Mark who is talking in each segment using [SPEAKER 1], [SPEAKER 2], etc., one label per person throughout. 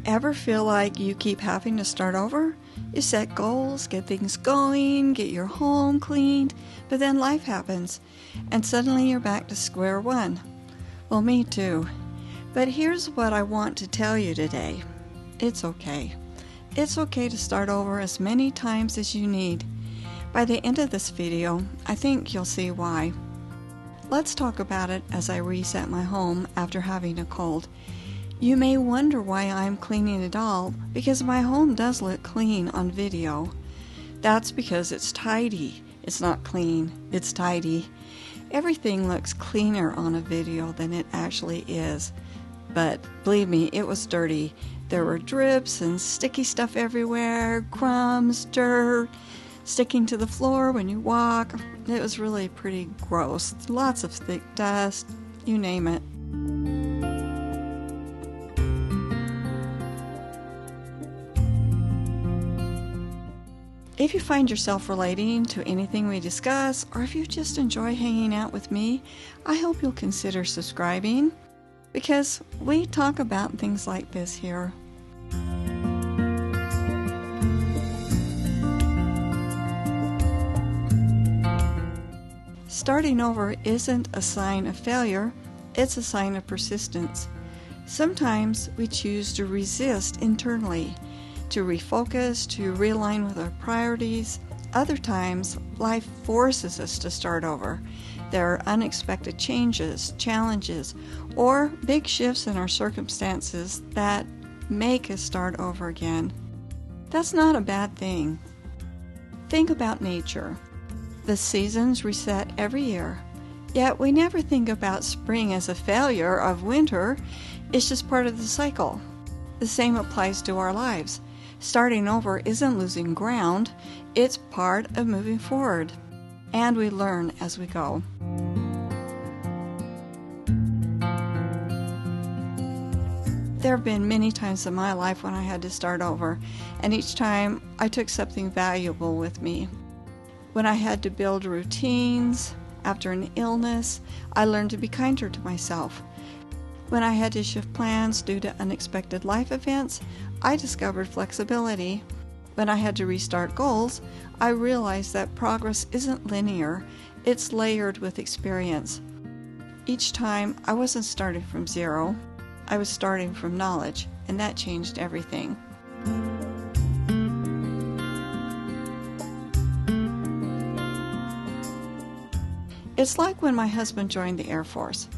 [SPEAKER 1] Ever feel like you keep having to start over? You set goals, get things going, get your home cleaned, but then life happens, and suddenly you're back to square one. Well, me too. But here's what I want to tell you today. It's okay. It's okay to start over as many times as you need. By the end of this video, I think you'll see why. Let's talk about it as I reset my home after having a cold. You may wonder why I'm cleaning it all, because my home does look clean on video. That's because it's tidy. It's not clean, it's tidy. Everything looks cleaner on a video than it actually is. But believe me, it was dirty. There were drips and sticky stuff everywhere, crumbs, dirt, sticking to the floor when you walk. It was really pretty gross. Lots of thick dust, you name it. If you find yourself relating to anything we discuss, or if you just enjoy hanging out with me, I hope you'll consider subscribing, because we talk about things like this here. Starting over isn't a sign of failure, it's a sign of persistence. Sometimes we choose to resist internally, to refocus, to realign with our priorities. Other times, life forces us to start over. There are unexpected changes, challenges, or big shifts in our circumstances that make us start over again. That's not a bad thing. Think about nature. The seasons reset every year, yet we never think about spring as a failure of winter. It's just part of the cycle. The same applies to our lives. Starting over isn't losing ground, it's part of moving forward. And we learn as we go. There have been many times in my life when I had to start over, and each time I took something valuable with me. When I had to build routines after an illness, I learned to be kinder to myself. When I had to shift plans due to unexpected life events, I discovered flexibility. When I had to restart goals, I realized that progress isn't linear, it's layered with experience. Each time, I wasn't starting from zero, I was starting from knowledge, and that changed everything. It's like when my husband joined the Air Force.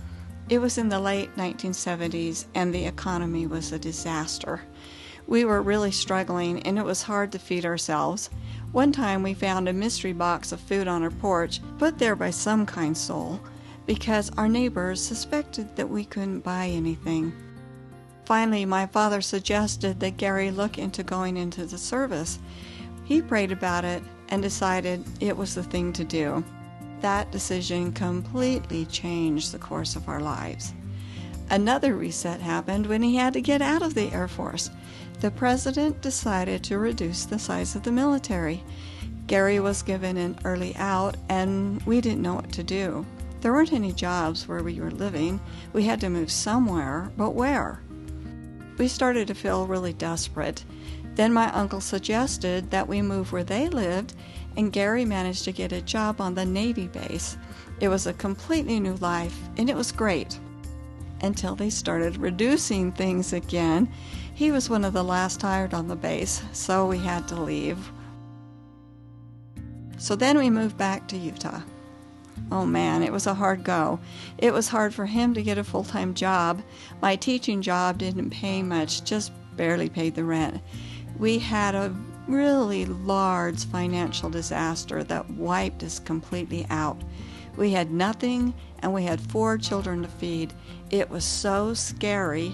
[SPEAKER 1] It was in the late 1970s, and the economy was a disaster. We were really struggling, and it was hard to feed ourselves. One time we found a mystery box of food on our porch, put there by some kind soul, because our neighbors suspected that we couldn't buy anything. Finally, my father suggested that Gary look into going into the service. He prayed about it and decided it was the thing to do. That decision completely changed the course of our lives. Another reset happened when he had to get out of the Air Force. The president decided to reduce the size of the military. Gary was given an early out, and we didn't know what to do. There weren't any jobs where we were living. We had to move somewhere, but where? We started to feel really desperate. Then my uncle suggested that we move where they lived, and Gary managed to get a job on the Navy base. It was a completely new life, and it was great. Until they started reducing things again. He was one of the last hired on the base, so we had to leave. So then we moved back to Utah. Oh man, it was a hard go. It was hard for him to get a full-time job. My teaching job didn't pay much, just barely paid the rent. We had a really large financial disaster that wiped us completely out. We had nothing, and we had 4 children to feed. It was so scary,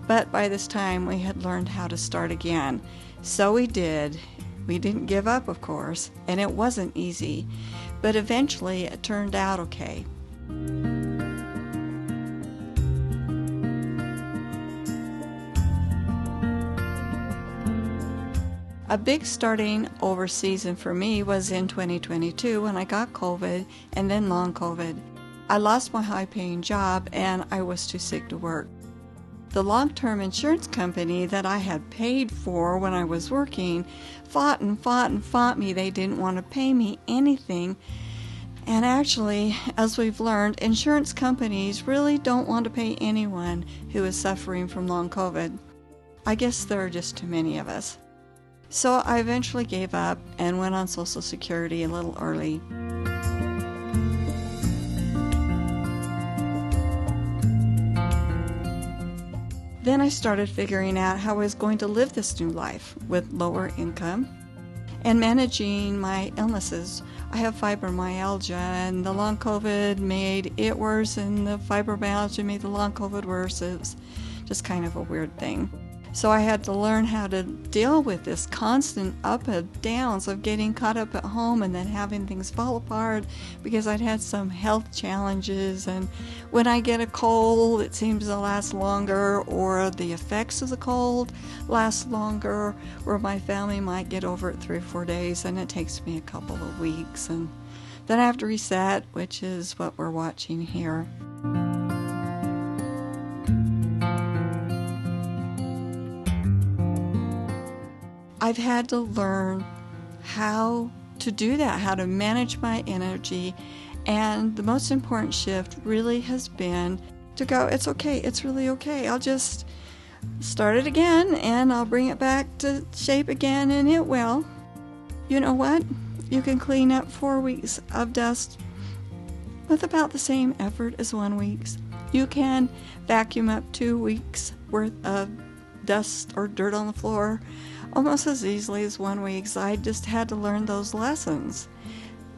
[SPEAKER 1] but by this time we had learned how to start again. So we did. We didn't give up, of course, and it wasn't easy, but eventually it turned out okay. A big starting over season for me was in 2022 when I got COVID and then long COVID. I lost my high-paying job and I was too sick to work. The long-term insurance company that I had paid for when I was working fought and fought and fought me. They didn't want to pay me anything. And actually, as we've learned, insurance companies really don't want to pay anyone who is suffering from long COVID. I guess there are just too many of us. So I eventually gave up and went on Social Security a little early. Then I started figuring out how I was going to live this new life with lower income and managing my illnesses. I have fibromyalgia, and the long COVID made it worse, and the fibromyalgia made the long COVID worse. It was just kind of a weird thing. So I had to learn how to deal with this constant up and downs of getting caught up at home and then having things fall apart because I'd had some health challenges. And when I get a cold, it seems to last longer, or the effects of the cold last longer, or my family might get over it 3 or 4 days, and it takes me a couple of weeks. And then I have to reset, which is what we're watching here. I've had to learn how to do that, how to manage my energy, and the most important shift really has been to go, it's okay, it's really okay. I'll just start it again, and I'll bring it back to shape again, and it will. You know what? You can clean up 4 weeks of dust with about the same effort as 1 week's. You can vacuum up 2 weeks worth of dust or dirt on the floor almost as easily as 1 week's. I just had to learn those lessons.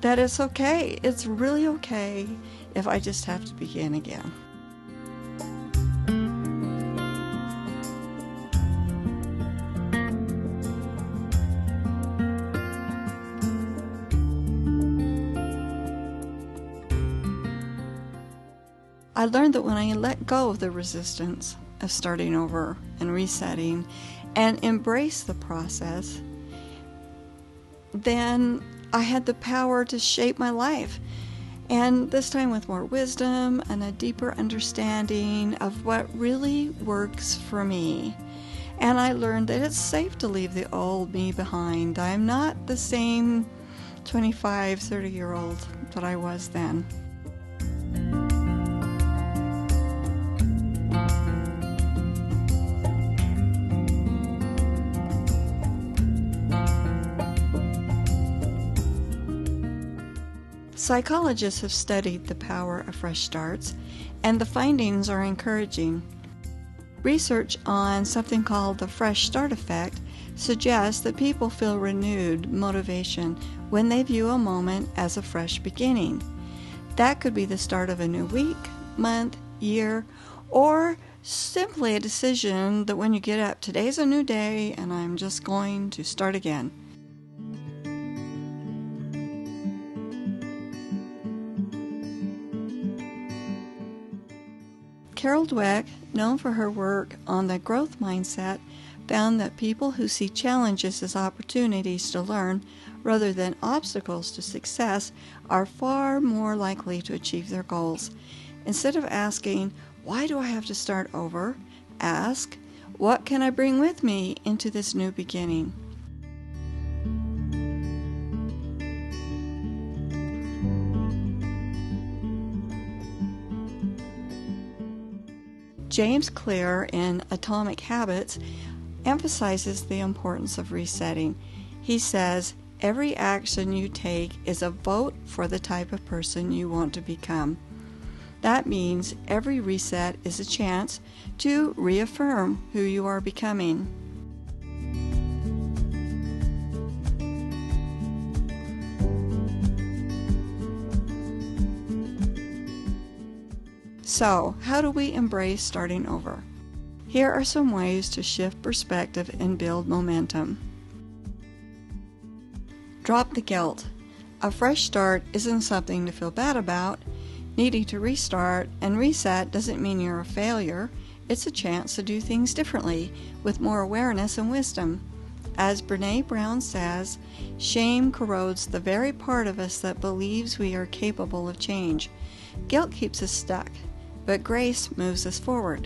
[SPEAKER 1] That it's okay. It's really okay if I just have to begin again. I learned that when I let go of the resistance of starting over and resetting and embrace the process, then I had the power to shape my life. And this time with more wisdom and a deeper understanding of what really works for me. And I learned that it's safe to leave the old me behind. I'm not the same 25, 30-year-old that I was then. Psychologists have studied the power of fresh starts, and the findings are encouraging. Research on something called the fresh start effect suggests that people feel renewed motivation when they view a moment as a fresh beginning. That could be the start of a new week, month, year, or simply a decision that when you get up, today's a new day and I'm just going to start again. Carol Dweck, known for her work on the growth mindset, found that people who see challenges as opportunities to learn rather than obstacles to success are far more likely to achieve their goals. Instead of asking, why do I have to start over? Ask, what can I bring with me into this new beginning? James Clear in Atomic Habits emphasizes the importance of resetting. He says, every action you take is a vote for the type of person you want to become. That means every reset is a chance to reaffirm who you are becoming. So, how do we embrace starting over? Here are some ways to shift perspective and build momentum. Drop the guilt. A fresh start isn't something to feel bad about. Needing to restart and reset doesn't mean you're a failure. It's a chance to do things differently with more awareness and wisdom. As Brene Brown says, shame corrodes the very part of us that believes we are capable of change. Guilt keeps us stuck, but grace moves us forward.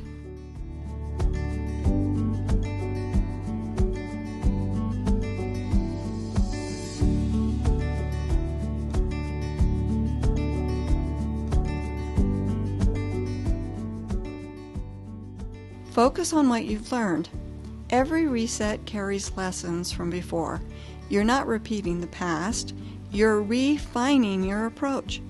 [SPEAKER 1] Focus on what you've learned. Every reset carries lessons from before. You're not repeating the past, you're refining your approach.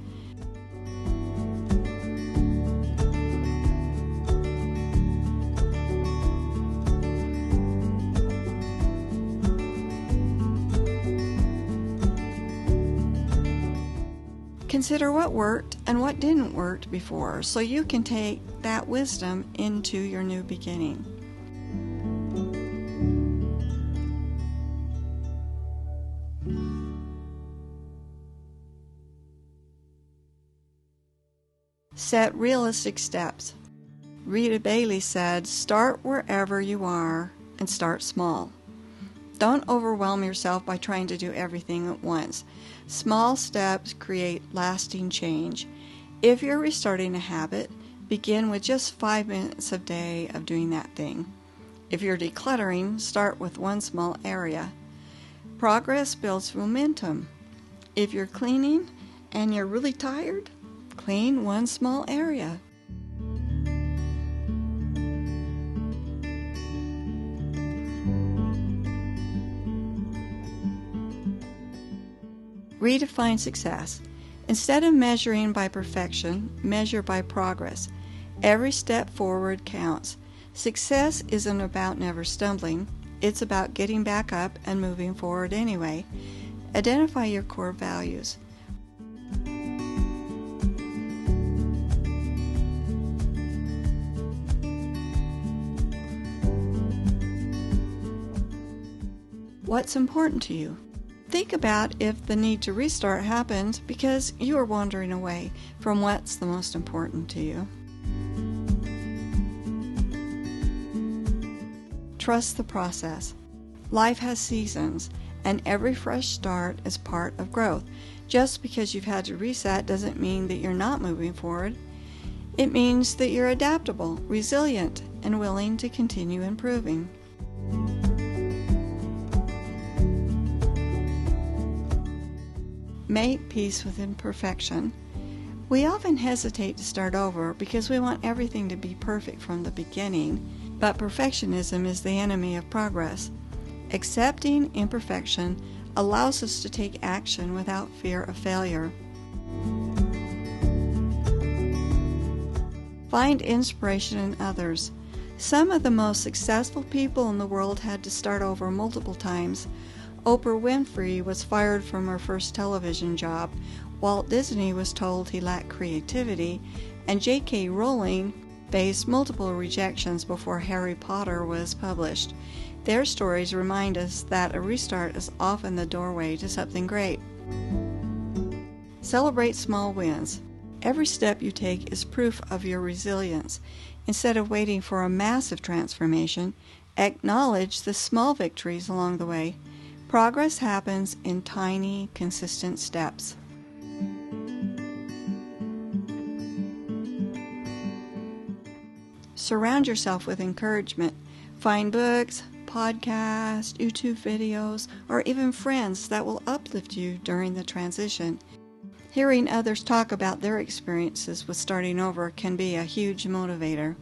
[SPEAKER 1] Consider what worked and what didn't work before so you can take that wisdom into your new beginning. Set realistic steps. Rita Bailey said, "Start wherever you are and start small." Don't overwhelm yourself by trying to do everything at once. Small steps create lasting change. If you're restarting a habit, begin with just 5 minutes a day of doing that thing. If you're decluttering, start with one small area. Progress builds momentum. If you're cleaning and you're really tired, clean one small area. Redefine success. Instead of measuring by perfection, measure by progress. Every step forward counts. Success isn't about never stumbling. It's about getting back up and moving forward anyway. Identify your core values. What's important to you? Think about if the need to restart happens because you are wandering away from what's the most important to you. Trust the process. Life has seasons, and every fresh start is part of growth. Just because you've had to reset doesn't mean that you're not moving forward. It means that you're adaptable, resilient, and willing to continue improving. Make peace with imperfection. We often hesitate to start over because we want everything to be perfect from the beginning, but perfectionism is the enemy of progress. Accepting imperfection allows us to take action without fear of failure. Find inspiration in others. Some of the most successful people in the world had to start over multiple times. Oprah Winfrey was fired from her first television job, Walt Disney was told he lacked creativity, and J.K. Rowling faced multiple rejections before Harry Potter was published. Their stories remind us that a restart is often the doorway to something great. Celebrate small wins. Every step you take is proof of your resilience. Instead of waiting for a massive transformation, acknowledge the small victories along the way. Progress happens in tiny, consistent steps. Surround yourself with encouragement. Find books, podcasts, YouTube videos, or even friends that will uplift you during the transition. Hearing others talk about their experiences with starting over can be a huge motivator.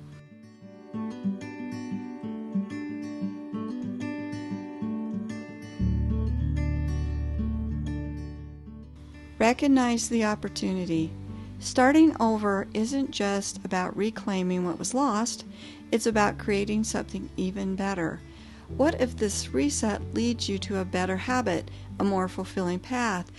[SPEAKER 1] Recognize the opportunity. Starting over isn't just about reclaiming what was lost, it's about creating something even better. What if this reset leads you to a better habit, a more fulfilling path,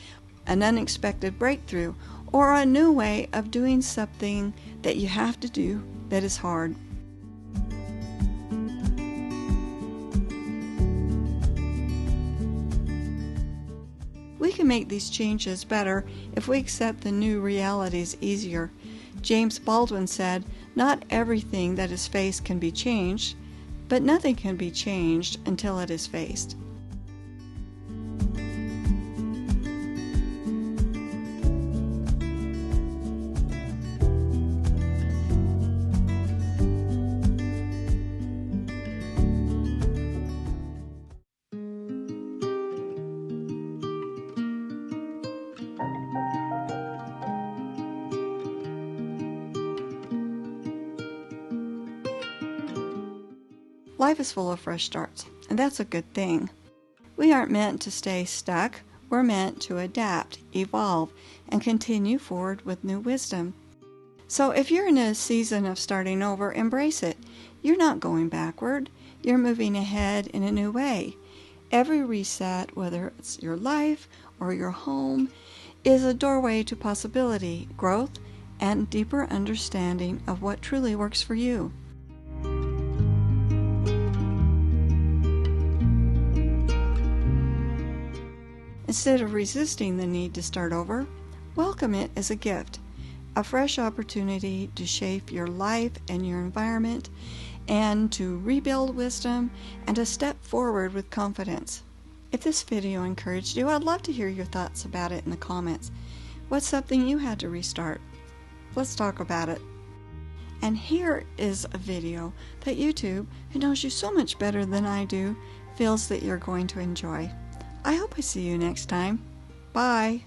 [SPEAKER 1] an unexpected breakthrough, or a new way of doing something that you have to do that is hard? We can make these changes better if we accept the new realities easier. James Baldwin said, "Not everything that is faced can be changed, but nothing can be changed until it is faced." Life is full of fresh starts, and that's a good thing. We aren't meant to stay stuck. We're meant to adapt, evolve, and continue forward with new wisdom. So if you're in a season of starting over, embrace it. You're not going backward. You're moving ahead in a new way. Every reset, whether it's your life or your home, is a doorway to possibility, growth, and deeper understanding of what truly works for you. Instead of resisting the need to start over, welcome it as a gift, a fresh opportunity to shape your life and your environment, and to rebuild wisdom and to step forward with confidence. If this video encouraged you, I'd love to hear your thoughts about it in the comments. What's something you had to restart? Let's talk about it. And here is a video that YouTube, who knows you so much better than I do, feels that you're going to enjoy. I hope I see you next time. Bye.